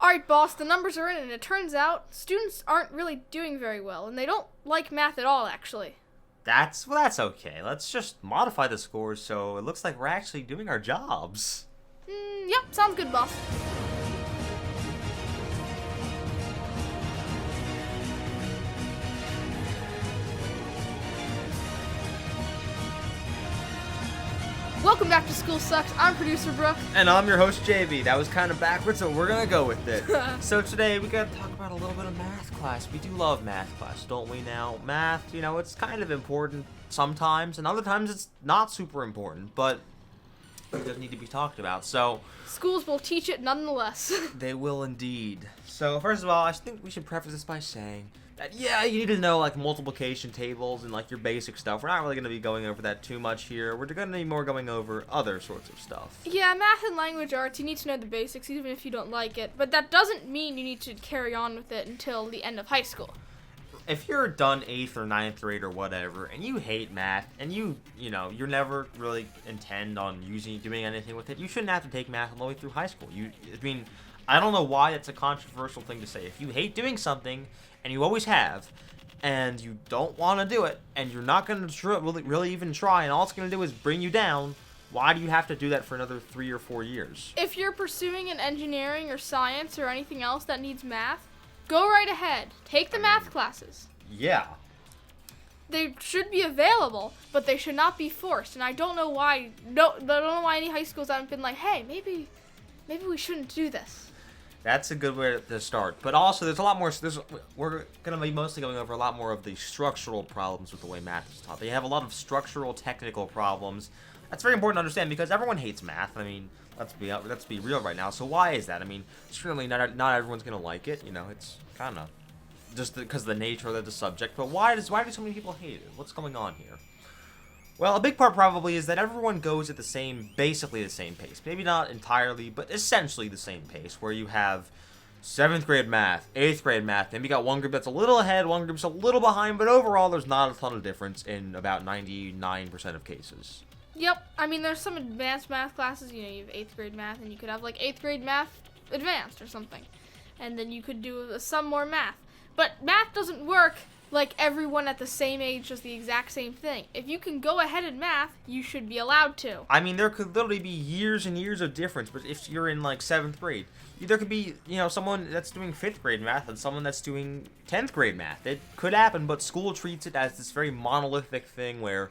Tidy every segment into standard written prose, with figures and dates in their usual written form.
Alright, boss, the numbers are in, and it turns out students aren't really doing very well, and they don't like math at all, actually. That's okay. Let's just modify the scores so it looks like we're actually doing our jobs. Yep, sounds good, boss. Welcome back to School Sucks. I'm producer Brooke. And I'm your host, JB. That was kind of backwards, so we're going to go with it. So today, we got to talk about a little bit of math class. We do love math class, don't we now? Math, it's kind of important sometimes, and other times it's not super important, but it does need to be talked about. So schools will teach it nonetheless. They will indeed. So first of all, I think we should preface this by saying that, you need to know, multiplication tables and, your basic stuff. We're not really going to be going over that too much here. We're going to be more going over other sorts of stuff. Yeah, math and language arts, you need to know the basics, even if you don't like it. But that doesn't mean you need to carry on with it until the end of high school. If you're done 8th or 9th grade or whatever, and you hate math, and you're never really intend on doing anything with it, you shouldn't have to take math all the way through high school. I don't know why it's a controversial thing to say. If you hate doing something, and you always have, and you don't want to do it, and you're not going to really even try, and all it's going to do is bring you down, why do you have to do that for another 3 or 4 years? If you're pursuing an engineering or science or anything else that needs math, go right ahead. Take the math classes. Yeah. They should be available, but they should not be forced. And I don't know why. I don't know why any high schools haven't been like, hey, maybe we shouldn't do this. That's a good way to start. But also, there's a lot more. We're going to be mostly going over a lot more of the structural problems with the way math is taught. They have a lot of structural, technical problems. That's very important to understand because everyone hates math. Let's be real right now. So why is that? Certainly not everyone's going to like it. It's kind of just because of the nature of the subject. But why do so many people hate it? What's going on here? Well, a big part probably is that everyone goes at basically the same pace. Maybe not entirely, but essentially the same pace, where you have 7th grade math, 8th grade math, then you got one group that's a little ahead, one group's a little behind, but overall there's not a ton of difference in about 99% of cases. Yep, there's some advanced math classes, you have 8th grade math, and you could have 8th grade math advanced or something. And then you could do some more math. But math doesn't work like everyone at the same age does the exact same thing. If you can go ahead in math, you should be allowed to. There could literally be years and years of difference, but if you're in 7th grade, there could be, someone that's doing 5th grade math and someone that's doing 10th grade math. It could happen, but school treats it as this very monolithic thing where,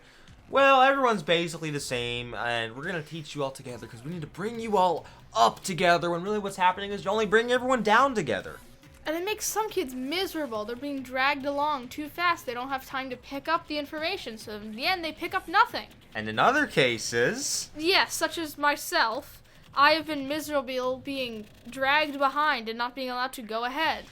everyone's basically the same, and we're going to teach you all together because we need to bring you all up together, when really what's happening is you only bring everyone down together. And it makes some kids miserable. They're being dragged along too fast. They don't have time to pick up the information, so in the end they pick up nothing. And in other cases... Yes, such as myself, I have been miserable being dragged behind and not being allowed to go ahead.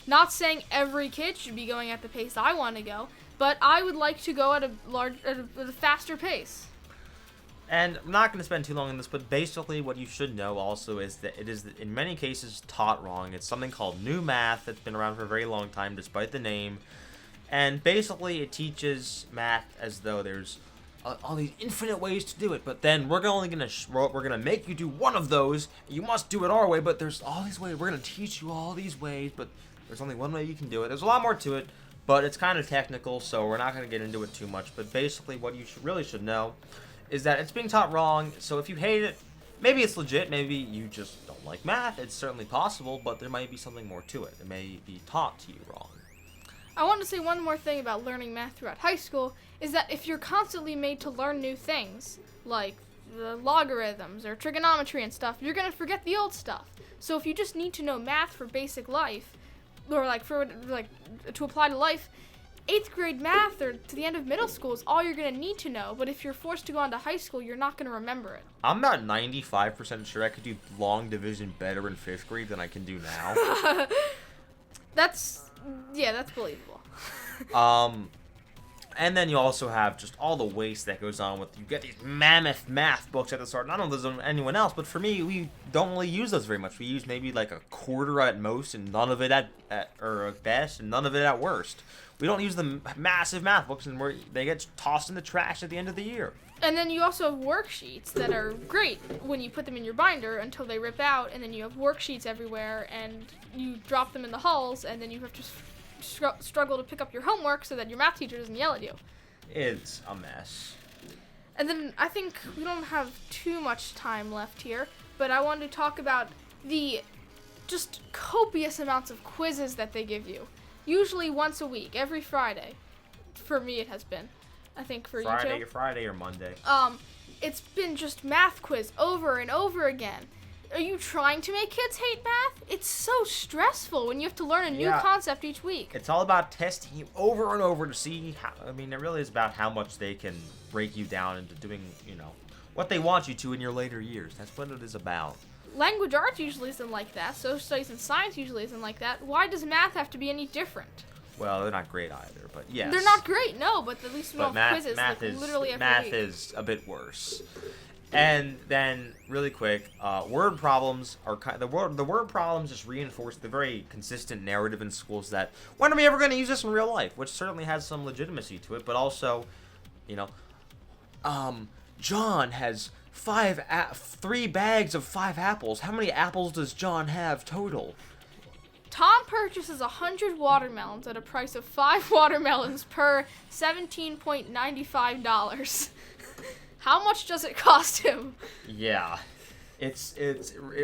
Not saying every kid should be going at the pace I want to go, but I would like to go at a faster pace. And I'm not going to spend too long on this, but basically what you should know also is that it is, in many cases, taught wrong. It's something called new math that's been around for a very long time, despite the name. And basically it teaches math as though there's all these infinite ways to do it, but then we're gonna make you do one of those. You must do it our way, but there's all these ways. We're gonna teach you all these ways, but there's only one way you can do it. There's a lot more to it, but it's kind of technical, so we're not gonna get into it too much. But basically, what you really should know is that it's being taught wrong. So if you hate it, maybe it's legit. Maybe you just don't like math. It's certainly possible, but there might be something more to it. It may be taught to you wrong. I want to say one more thing about learning math throughout high school, is that if you're constantly made to learn new things, like the logarithms or trigonometry and stuff, you're going to forget the old stuff. So if you just need to know math for basic life, or to apply to life, 8th grade math or to the end of middle school is all you're going to need to know, but if you're forced to go on to high school, you're not going to remember it. I'm about 95% sure I could do long division better in 5th grade than I can do now. That's believable. And then you also have just all the waste that goes on with, you get these mammoth math books at the start. I don't know if there's anyone else, but for me, we don't really use those very much. We use maybe like a quarter at most, and none of it at best, and none of it at worst. We don't use the massive math books, and they get tossed in the trash at the end of the year. And then you also have worksheets that are great when you put them in your binder until they rip out, and then you have worksheets everywhere, and you drop them in the halls, and then you have to struggle to pick up your homework so that your math teacher doesn't yell at you. It's a mess. And then I think we don't have too much time left here, but I wanted to talk about the just copious amounts of quizzes that they give you. Usually once a week, every Friday. For me it has been. I think for you too. Friday or Monday. It's been just math quiz over and over again. Are you trying to make kids hate math? It's so stressful when you have to learn a new concept each week. It's all about testing you over and over to see how, I mean, it really is about how much they can break you down into doing, what they want you to in your later years. That's what it is about. Language arts usually isn't like that. Social studies and science usually isn't like that. Why does math have to be any different? Well, they're not great either, but yes. They're not great, no, but at least we don't have quizzes literally every math week. is a bit worse. And then, really quick, word problems are the word problems just reinforce the very consistent narrative in schools that when are we ever going to use this in real life, which certainly has some legitimacy to it, but also, John has 3 bags of 5 apples. How many apples does John have total? Tom purchases 100 watermelons at a price of 5 watermelons per $17.95. How much does it cost him? Yeah, it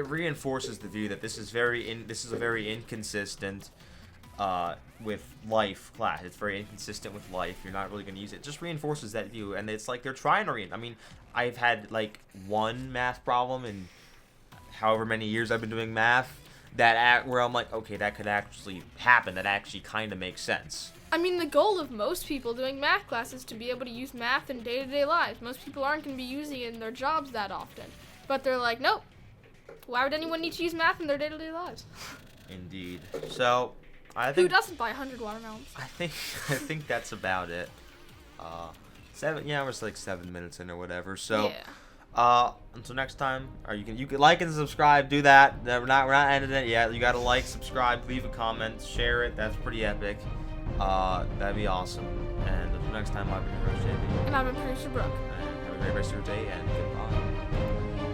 reinforces the view that this is a very inconsistent with life class. It's very inconsistent with life. You're not really going to use it. It just reinforces that view, and it's like they're trying to I mean, I've had like one math problem in however many years I've been doing math where I'm like, okay, that could actually happen. That actually kind of makes sense. I mean, the goal of most people doing math class is to be able to use math in day-to-day lives. Most people aren't going to be using it in their jobs that often. But they're like, nope. Why would anyone need to use math in their day-to-day lives? Indeed. So, I think... Who doesn't buy 100 watermelons? I think that's about it. We're like 7 minutes in or whatever. So, until next time, you can like and subscribe. Do that. We're not ending it yet. You gotta like, subscribe, leave a comment, share it. That's pretty epic. That'd be awesome. And until next time, I've been your host, JB. And I've been producer Brooke. And have a great rest of your day, and goodbye.